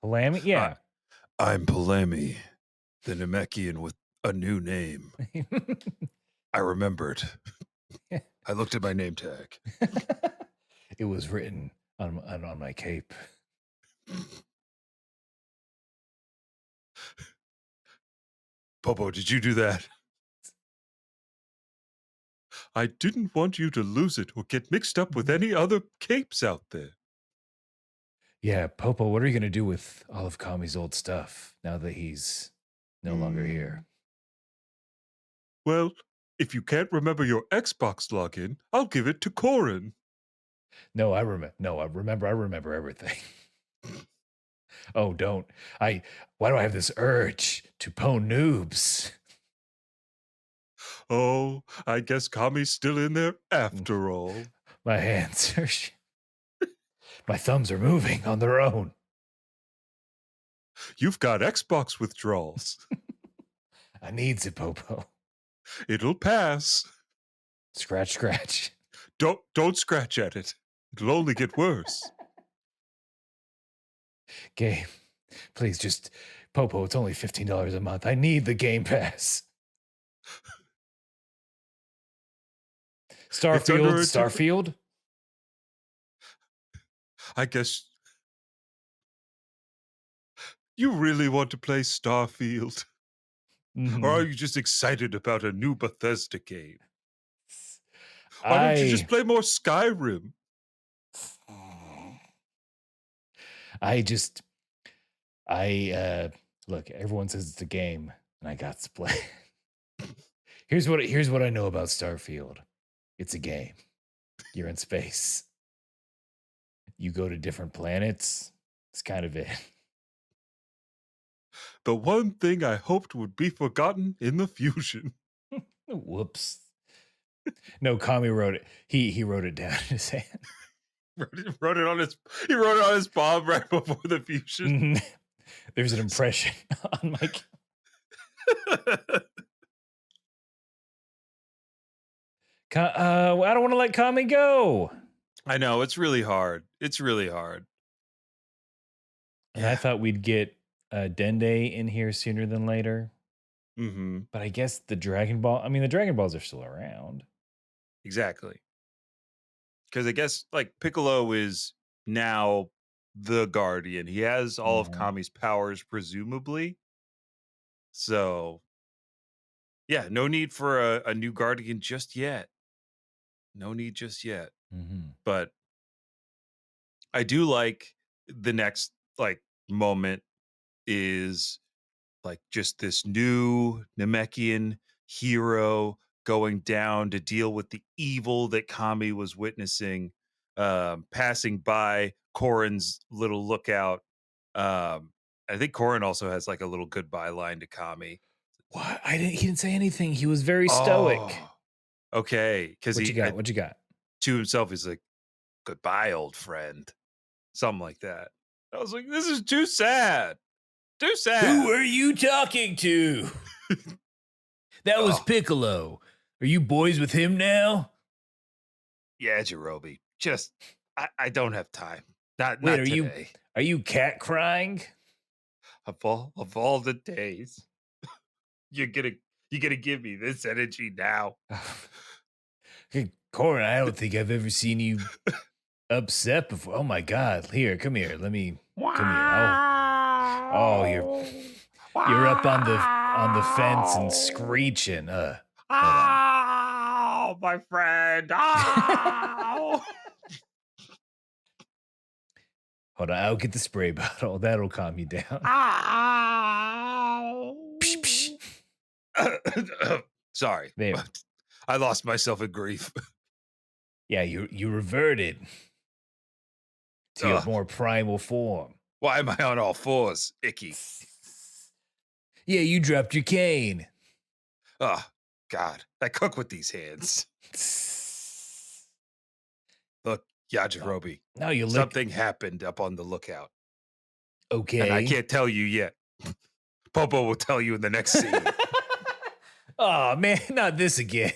Polami? Yeah. I'm Polami, the Namekian with a new name. I remembered. I looked at my name tag. It was written on my cape. Popo, did you do that? I didn't want you to lose it or get mixed up with any other capes out there. Yeah, Popo, what are you going to do with all of Kami's old stuff now that he's no longer here? Well, if you can't remember your Xbox login, I'll give it to Corin. No, I remember everything. Oh, don't. Why do I have this urge to pwn noobs? Oh, I guess Kami's still in there after all. My hands are... My thumbs are moving on their own. You've got Xbox withdrawals. I needs it, Popo. It'll pass. Scratch. Don't scratch at it. It'll only get worse. Game. Please just... Popo, it's only $15 a month. I need the Game Pass. Starfield? I guess... You really want to play Starfield? Mm-hmm. Or are you just excited about a new Bethesda game? Why don't you just play more Skyrim? Look, everyone says it's a game, and I got to play. Here's what I know about Starfield. It's a game. You're in space. You go to different planets. It's kind of it. The one thing I hoped would be forgotten in the fusion. Whoops. No, Kami wrote it. He wrote it down in his hand. He wrote it on his palm right before the fusion. There's an impression on my... I don't want to let Kami go. I know, it's really hard. And I thought we'd get Dende in here sooner than later. Mm-hmm. But I guess the Dragon Balls are still around. Exactly. Because I guess like Piccolo is now the Guardian. He has all of Kami's powers, presumably. So, yeah, no need for a new Guardian just yet. Mm-hmm. But I do like the next moment is like just this new Namekian hero going down to deal with the evil that Kami was witnessing, passing by Corin's little lookout. I think Corin also has like a little goodbye line to Kami. What? He didn't say anything. He was very stoic. Oh, okay, because What you got? What you got? to himself, he's like, "Goodbye, old friend," something like that. I was like, "This is too sad, too sad." Who are you talking to? That was Oh. Piccolo. Are you boys with him now? Yeah, Jirobe. Just, I don't have time. Not Wait, not are you- today. Are you cat crying? Of all the days, you're gonna give me this energy now. Hey, Corin, I don't think I've ever seen you upset before. Oh my God! Here, come here. Let me come here. Oh, you're up on the fence and screeching. Hold on. Oh, my friend. Oh. Hold on. I'll get the spray bottle. That'll calm you down. Psh, psh. Sorry. There. I lost myself in grief. Yeah, you reverted to your Ugh. more primal form. Why am I on all fours? Icky. Yeah, you dropped your cane. Oh, God. I cook with these hands. Look, Yajirobe. No, you lick. Something happened up on the lookout. Okay. And I can't tell you yet. Popo will tell you in the next scene. Oh man, not this again.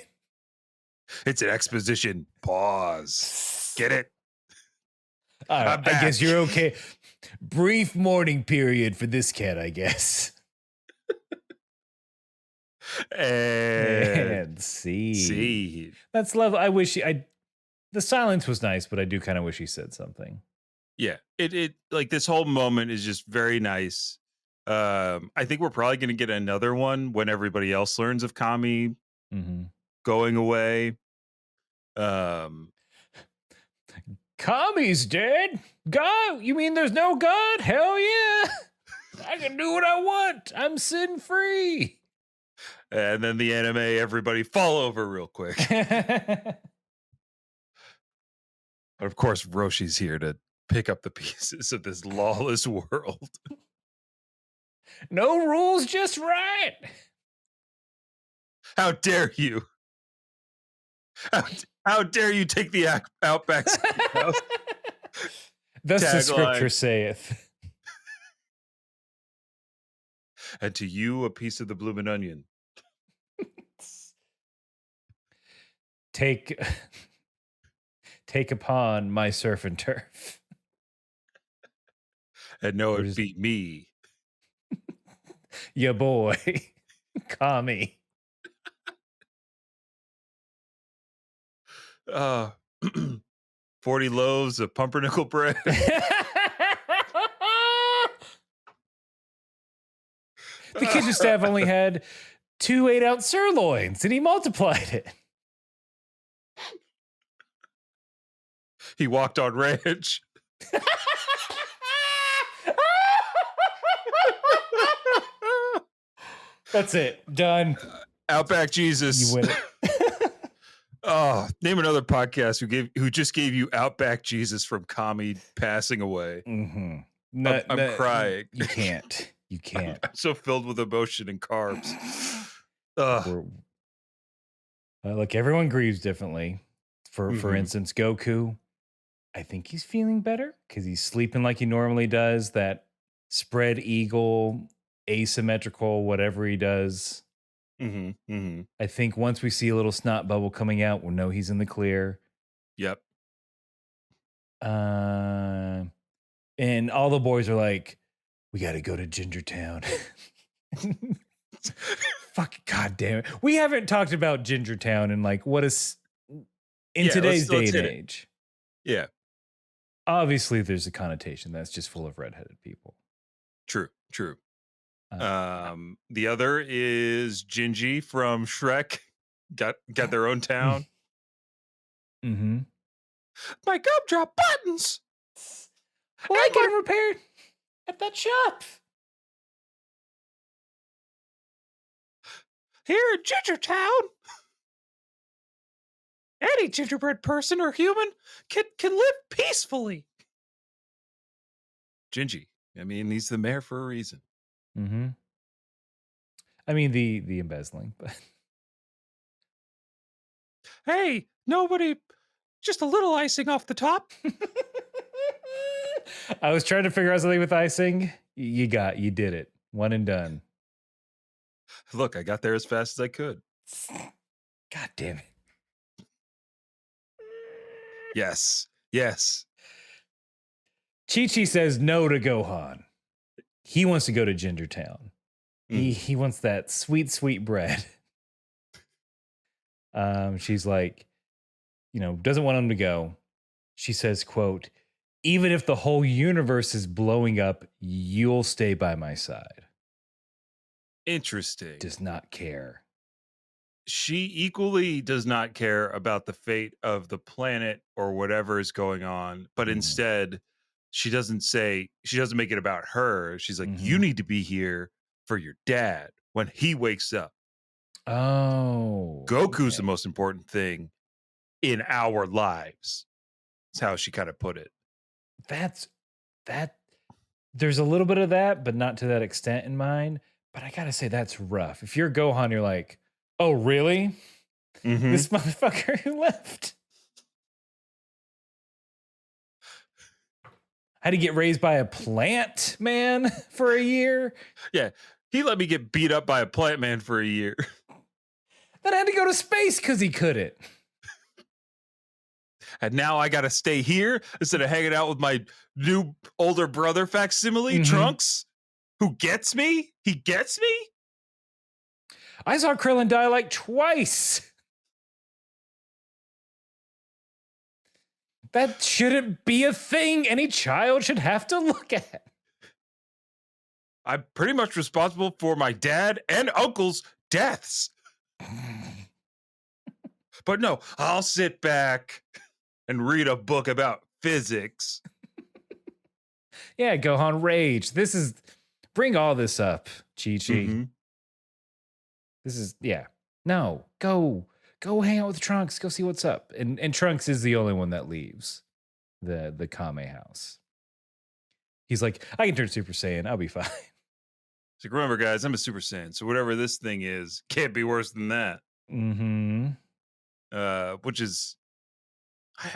It's an exposition. Pause. Get it? All right, I'm I guess back. you're okay. Brief mourning period for this cat, I guess. And And see. see. That's lovely. I wish the silence was nice, but I do kind of wish he said something. Yeah. It like this whole moment is just very nice. I think we're probably gonna get another one when everybody else learns of Kame Mm-hmm. going away. Kame's dead? God? You mean there's no God? Hell yeah. I can do what I want. I'm sin free. And then the anime, everybody fall over real quick. But of course, Roshi's here to pick up the pieces of this lawless world. No rules, just right. How dare you? How dare you take the Outback Steakhouse? Thus the Tagline. scripture saith. And to you, a piece of the bloomin' onion. Take upon my surf and turf. And no, Or it just- be me. Ya boy. Kame. 40 loaves of pumpernickel bread. The kitchen staff only had 2 8-ounce sirloins, and he multiplied it. He walked on ranch. That's it. Done. Outback Jesus. You win it. Oh, name another podcast who just gave you Outback Jesus from Kame passing away. Mm-hmm. I'm crying. You can't. You can't. I'm so filled with emotion and carbs. Ugh. Look, everyone grieves differently. For Mhm. instance, Goku, I think he's feeling better because he's sleeping like he normally does. That spread eagle, asymmetrical, whatever he does. Mm-hmm. Mm-hmm. I think once we see a little snot bubble coming out, we'll know he's in the clear. Yep. And all the boys are like, we got to go to Ginger Town. Fuck, God damn it. We haven't talked about Ginger Town in like what is in Yeah, today's let's day and hit it. age. Yeah. Obviously, there's a connotation that's just full of redheaded people. True. The other is Gingy from Shrek. Got their own town. Mm-hmm. My gumdrop buttons. Well, I get them repaired at that shop. Here in Ginger Town, any gingerbread person or human can live peacefully. Gingy. I mean, he's the mayor for a reason. Mm-hmm. I mean the embezzling, but Hey, nobody, just a little icing off the top. I was trying to figure out something with icing. You did it. One and done. Look, I got there as fast as I could. God damn it. Yes. Chi-Chi says no to Gohan. He wants to go to Gingertown. He wants that sweet, sweet bread. She's like, doesn't want him to go. She says, quote, even if the whole universe is blowing up, you'll stay by my side. Interesting. Does not care. She equally does not care about the fate of the planet or whatever is going on, but instead she doesn't make it about her. She's like, you need to be here for your dad when he wakes up. Oh. Goku's the most important thing in our lives. That's how she kind of put it. There's a little bit of that, but not to that extent in mine. But I gotta say, that's rough. If you're Gohan, you're like, oh, really? This motherfucker who left had to get raised by a plant man for a year. Yeah, he let me get beat up by a plant man for a year. Then I had to go to space because he couldn't. And now I got to stay here instead of hanging out with my new older brother facsimile, Trunks, who gets me. He gets me. I saw Krillin die like twice. That shouldn't be a thing any child should have to look at. I'm pretty much responsible for my dad and uncle's deaths. But no, I'll sit back and read a book about physics. Yeah, Gohan, rage. Bring all this up, Chi-Chi. This is, no, go hang out with Trunks, go see what's up. And Trunks is the only one that leaves the Kame house. He's like, I can turn Super Saiyan, I'll be fine. So remember, guys, I'm a Super Saiyan, so whatever this thing is, can't be worse than that. Which is,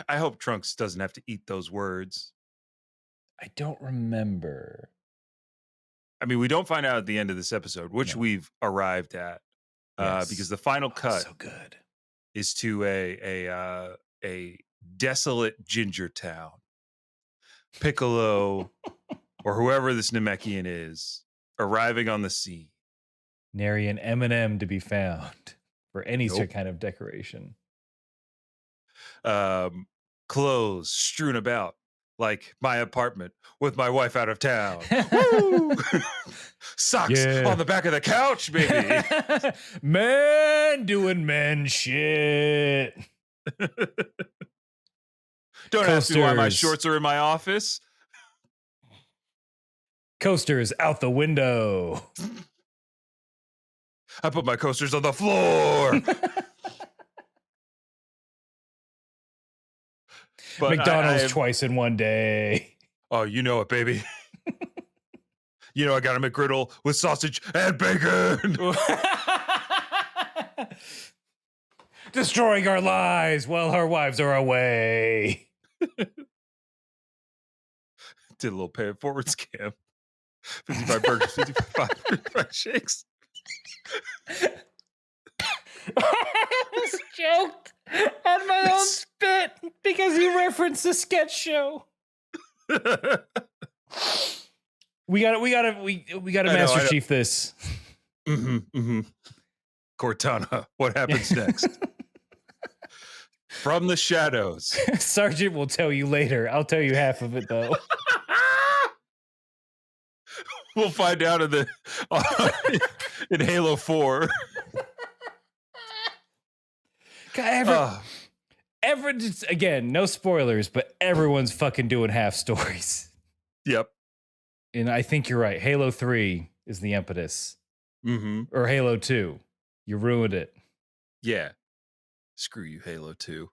I hope Trunks doesn't have to eat those words. I don't remember. I mean, we don't find out at the end of this episode, which we've arrived at, because the final cut so good. is to a desolate ginger town. Piccolo, or whoever this Namekian is, arriving on the scene. Nary an M&M to be found for any kind of decoration. Clothes strewn about like my apartment with my wife out of town. Woo! Socks on the back of the couch, baby. Man doing man shit. Don't ask me why my shorts are in my office. Coasters out the window. I put my coasters on the floor. But McDonald's twice in one day. Oh, you know it, baby. You know I got a McGriddle with sausage and bacon. Destroying our lives while our wives are away. Did a little pay it forward scam. 55 burgers, 55 shakes. I was choked on my own spit because you referenced the sketch show. We gotta Master Chief this. Cortana, what happens next? From the shadows. Sergeant will tell you later. I'll tell you half of it though. We'll find out in Halo 4. Again, no spoilers, but everyone's fucking doing half stories. Yep. And I think you're right. Halo 3 is the impetus. Or Halo 2. You ruined it. Yeah. Screw you, Halo 2.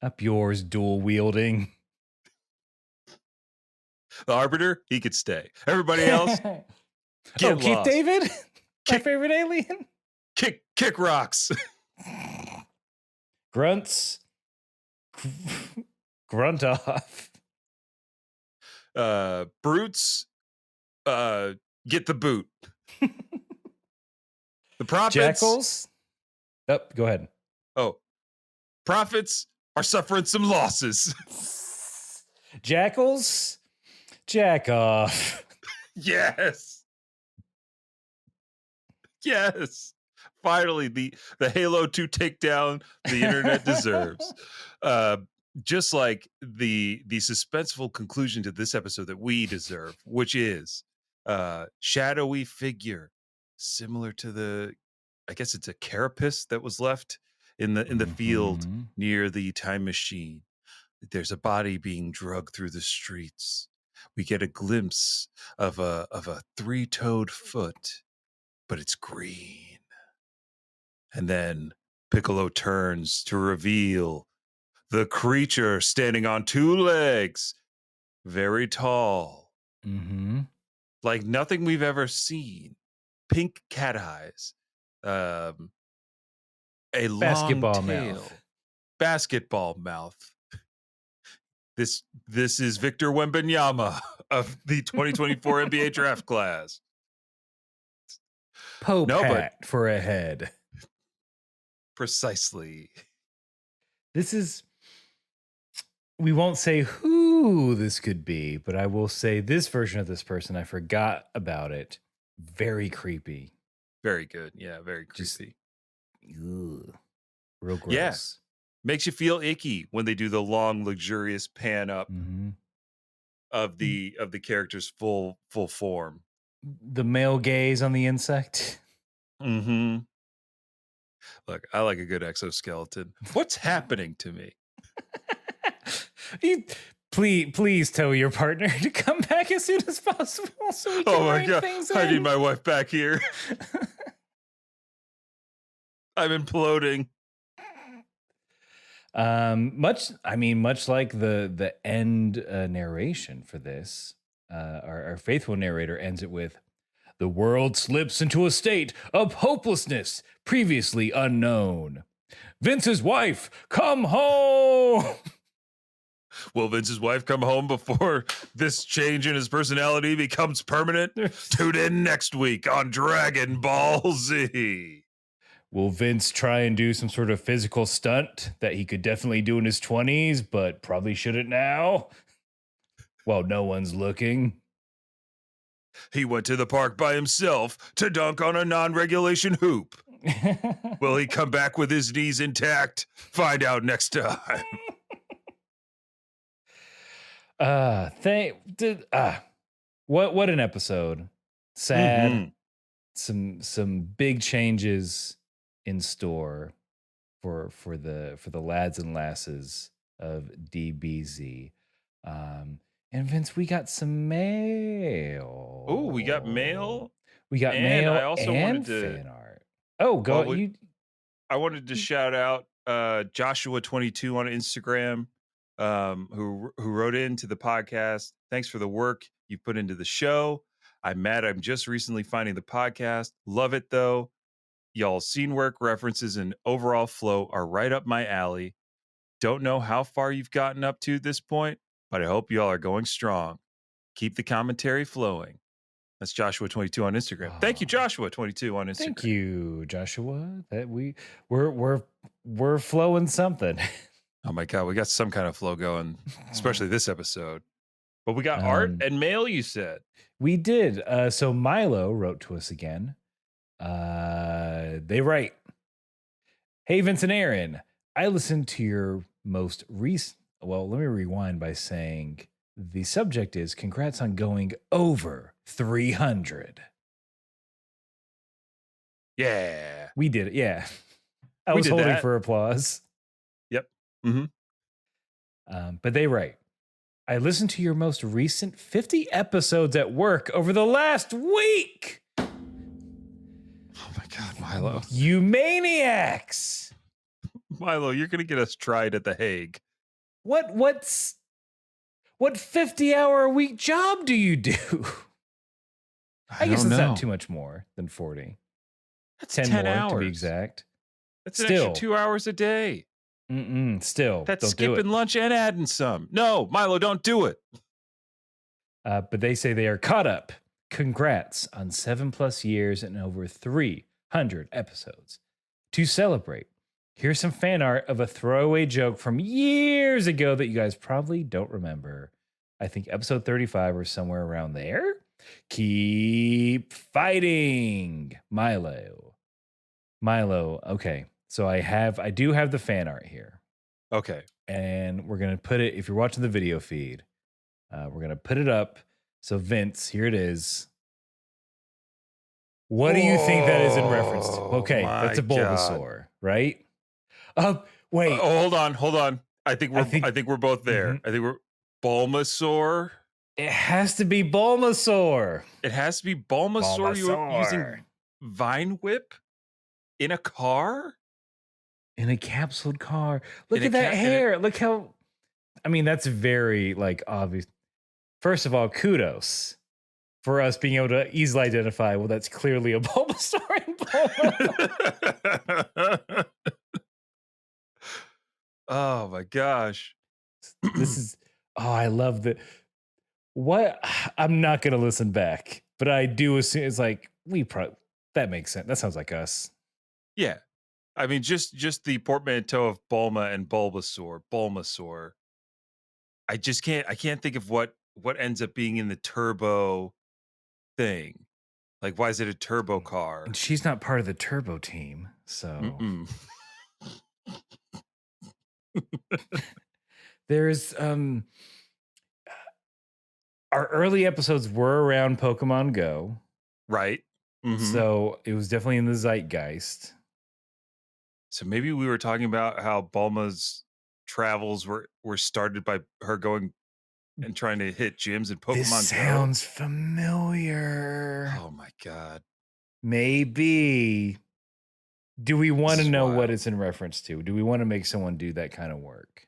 Up yours, dual wielding. The Arbiter, he could stay. Everybody else, get Keith lost. David? My Kick- favorite alien. Kick rocks. Grunts. Grunt off. Brutes. Get the boot. The prophets. Jackals. Oh, go ahead. Oh, prophets are suffering some losses. Jackals. Jack off. Yes. Yes. Finally, the Halo 2 takedown the internet deserves. Just like the suspenseful conclusion to this episode that we deserve, which is shadowy figure, similar to I guess it's a carapace that was left in the field near the time machine. There's a body being dragged through the streets. We get a glimpse of a 3-toed foot, but it's green. And then Piccolo turns to reveal the creature standing on 2 legs, very tall, like nothing we've ever seen. Pink cat eyes, a Basketball long tail, mouth. Basketball mouth. This is Victor Wembanyama of the 2024 NBA draft class. Pope No, but- hat for a head. Precisely. This is, we won't say who this could be, but I will say this version of this person, I forgot about it. Very creepy. Very good. Yeah, very Just- creepy. Ugh. Real gross. Yeah. Makes you feel icky when they do the long, luxurious pan up of the character's full form. The male gaze on the insect. Mm-hmm. Look, I like a good exoskeleton. What's happening to me? Please tell your partner to come back as soon as possible so we can Oh my rein god, things I in. need my wife back here. I'm imploding. Much like the end narration for this, our faithful narrator ends it with, "The world slips into a state of hopelessness previously unknown. Vince's wife, come home." Will Vince's wife come home before this change in his personality becomes permanent? Tune in next week on Dragon Ball Z. Will Vince try and do some sort of physical stunt that he could definitely do in his 20s, but probably shouldn't now? While no one's looking. He went to the park by himself to dunk on a non-regulation hoop. Will he come back with his knees intact? Find out next time. What an episode. Sad. Mhm. Some big changes in store for the lads and lasses of DBZ. And Vince, we got some mail. Oh, we got mail. We got And mail I also and wanted to- fan art. Oh, go Well, you. I wanted to shout out Joshua22 on Instagram, who wrote into the podcast. Thanks for the work you put into the show. I'm mad I'm just recently finding the podcast. Love it though. Y'all's scene work, references, and overall flow are right up my alley. Don't know how far you've gotten up to this point, but I hope y'all are going strong. Keep the commentary flowing. That's Joshua22 on Instagram. Thank you, Joshua22 on Instagram. Thank you, Joshua. That we're flowing something. Oh my God, we got some kind of flow going, especially this episode. But we got art and mail, you said. We did. So Milo wrote to us again. They write, "Hey, Vince and Aaron, I listened to your most recent..." Well, let me rewind by saying the subject is congrats on going over 300. Yeah. We did it. Yeah. I We was did holding that. for applause. Yep. Mm-hmm. But they write, "I listened to your most recent 50 episodes at work over the last week. Oh my God, Milo. You maniacs. Milo, you're going to get us tried at The Hague. What 50-hour-a-week job do you do?" I guess don't it's know. not too much more than 40. That's 10 10 more hours. to be exact. That's an Still. extra 2 hours a day. Still, That's don't do it. skipping lunch and adding some. No, Milo, don't do it. But they say they are caught up. Congrats on 7+ years and over 300 episodes. To celebrate, here's some fan art of a throwaway joke from years ago that you guys probably don't remember. I think episode 35 or somewhere around there. Keep fighting, Milo. Okay. So I do have the fan art here. Okay. And we're going to put it, if you're watching the video feed, we're going to put it up. So Vince, here it is. What do you think that is in reference to? Okay, that's a Bulbasaur, right? Wait. Hold on. I think we're both there. Mhm. I think we're Bulbasaur. It has to be Bulbasaur. It has to be Bulbasaur. You're using Vine Whip in a car? In a capsuled car. Look In at a that hair. Look how, I mean, that's very like obvious. First of all, kudos for us being able to easily identify, well, that's clearly a Bulbasaur and Bulma. Oh my gosh. This is, I love the, what, I'm not going to listen back, but I do assume it's like, that makes sense. That sounds like us. Yeah. I mean, just the portmanteau of Bulma and Bulbasaur. I can't think of what ends up being in the turbo thing. Like, why is it a turbo car? And she's not part of the turbo team, so there's our early episodes were around Pokemon Go, right? Mhm. So it was definitely in the zeitgeist. So maybe we were talking about how Bulma's travels were started by her going and trying to hit gyms in Pokemon This sounds familiar. Go. Oh my god. Maybe. Do we want This to is know wild. what it's in reference to? Do we want to make someone do that kind of work?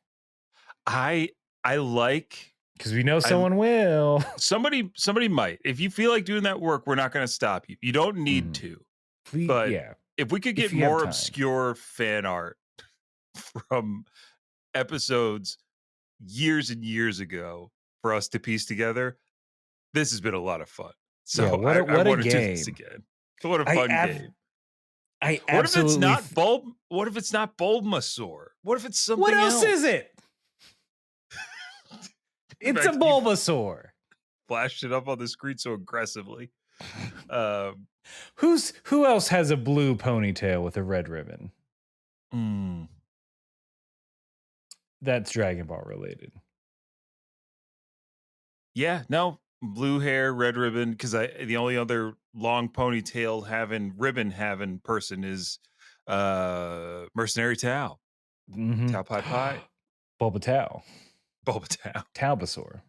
I like, Because we know someone will. somebody might. If you feel like doing that work, we're not going to stop you. You don't need to. Please, But yeah. If we could If get you have more time. obscure fan art from episodes years and years ago for us to piece together, this has been a lot of fun. So Yeah, I what a want to do this game. again. What a fun game. I What if it's absolutely. not What if it's not Bulbasaur? What if it's something What else is it? It's a Back to you. Bulbasaur. Flashed it up on the screen so aggressively. Who else has a blue ponytail with a red ribbon? That's Dragon Ball related. Yeah, no, blue hair, red ribbon. Because the only other long ponytail ribbon having person is Mercenary Tao. Mm-hmm. Tao Pai Pai. Bulbatao. Bulbatao. Talbasaur.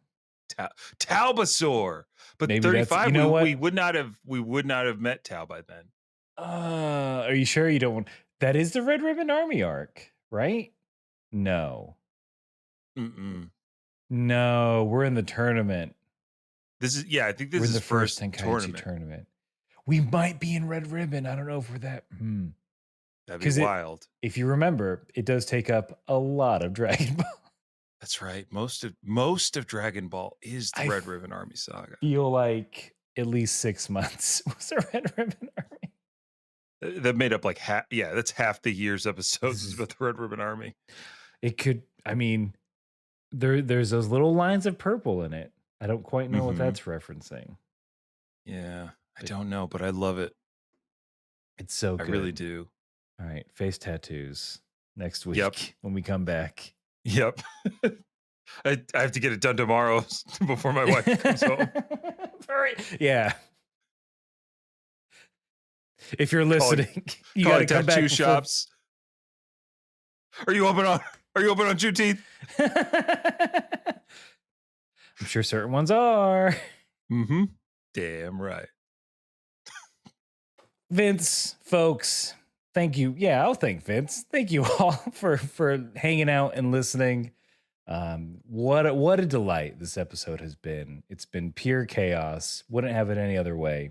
Talbasaur. But Maybe that's- 35, you know what? we would not have met Tao by then. Are you sure you don't want? That is the Red Ribbon Army arc, right? No. Mm-mm. No, we're in the tournament. This is I think this We're in is the first tournament. Tenkaichi tournament. We might be in Red Ribbon. I don't know if we're that. That'd 'Cause be it- wild. If you remember, it does take up a lot of Dragon Ball. That's right. Most of Dragon Ball is the I Red Ribbon Army saga. Feel like at least 6 months was a Red Ribbon Army. That made up like half. Yeah, that's half the year's episodes This is is- with the Red Ribbon Army. It could. I mean, there's those little lines of purple in it. I don't quite know what Mhm. that's referencing. Yeah, I But- don't know, but I love it. It's so I good. really do. All right, face tattoos next week Yep. when we come back. Yep. I have to get it done tomorrow before my wife comes home. Yeah. If you're listening, you got Calling to come back. tattoo before- shops. Are you open on Juneteenth? I'm sure certain ones are. Mm-hmm. Damn right. Vince, folks, thank you. Yeah, I'll thank Vince. Thank you all for hanging out and listening. What a delight this episode has been. It's been pure chaos. Wouldn't have it any other way.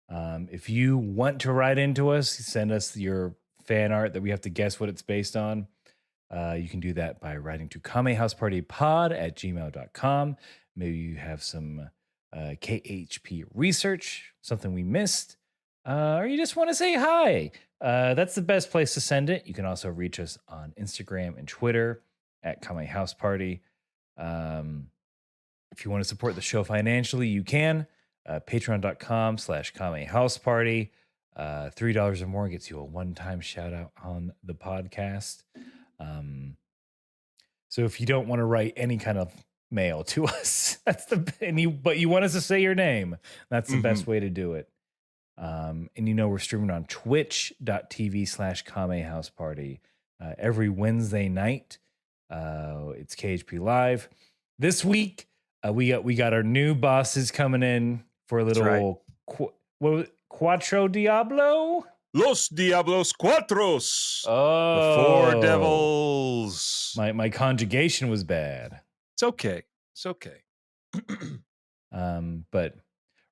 If you want to write into us, send us your fan art that we have to guess what it's based on. You can do that by writing to kamehousepartypod@gmail.com. Maybe you have some KHP research, something we missed, or you just want to say hi. That's the best place to send it. You can also reach us on Instagram and Twitter at Kame House Party. If you want to support the show financially, you can. Patreon.com/Kame House Party. $3 or more gets you a one-time shout out on the podcast. So if you don't want to write any kind of mail to us, but you want us to say your name, that's the best way to do it. And we're streaming on twitch.tv/Kame House Party every Wednesday night. It's KHP Live. This week, we got our new bosses coming in for a little Cuatro Diablo? Los Diablos Cuatros. Oh. The Four Devils. My conjugation was bad. It's okay. It's okay. But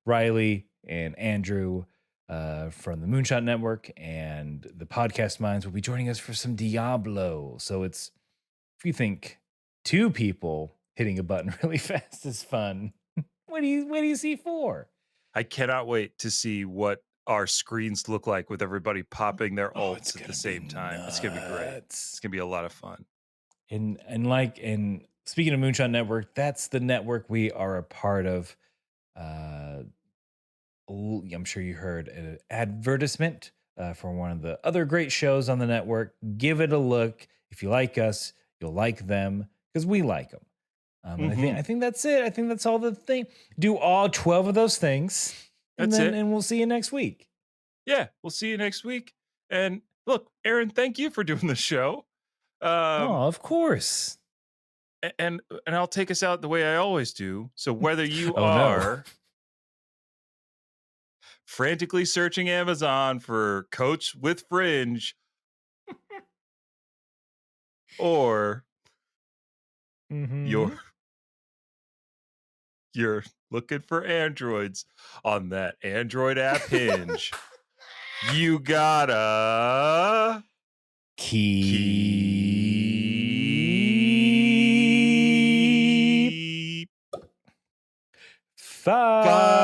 Riley and Andrew from the Moonshot Network and the Podcast Minds will be joining us for some Diablo. So if you think two people hitting a button really fast is fun, what do you see for? I cannot wait to see what our screens look like with everybody popping their ults at the same time. It's gonna be great. It's gonna be a lot of fun. And speaking of Moonshot Network, that's the network we are a part of. I'm sure you heard an advertisement for one of the other great shows on the network. Give it a look. If you like us, you'll like them because we like them. And I think that's it. I think that's all the thing. Do all 12 of those things. And we'll see you next week. Yeah, we'll see you next week. And look, Aaron, thank you for doing the show. Of course. And I'll take us out the way I always do. So whether you are frantically searching Amazon for Coach with Fringe or you're looking for androids on that Android app Hinge, you gotta keep fighting.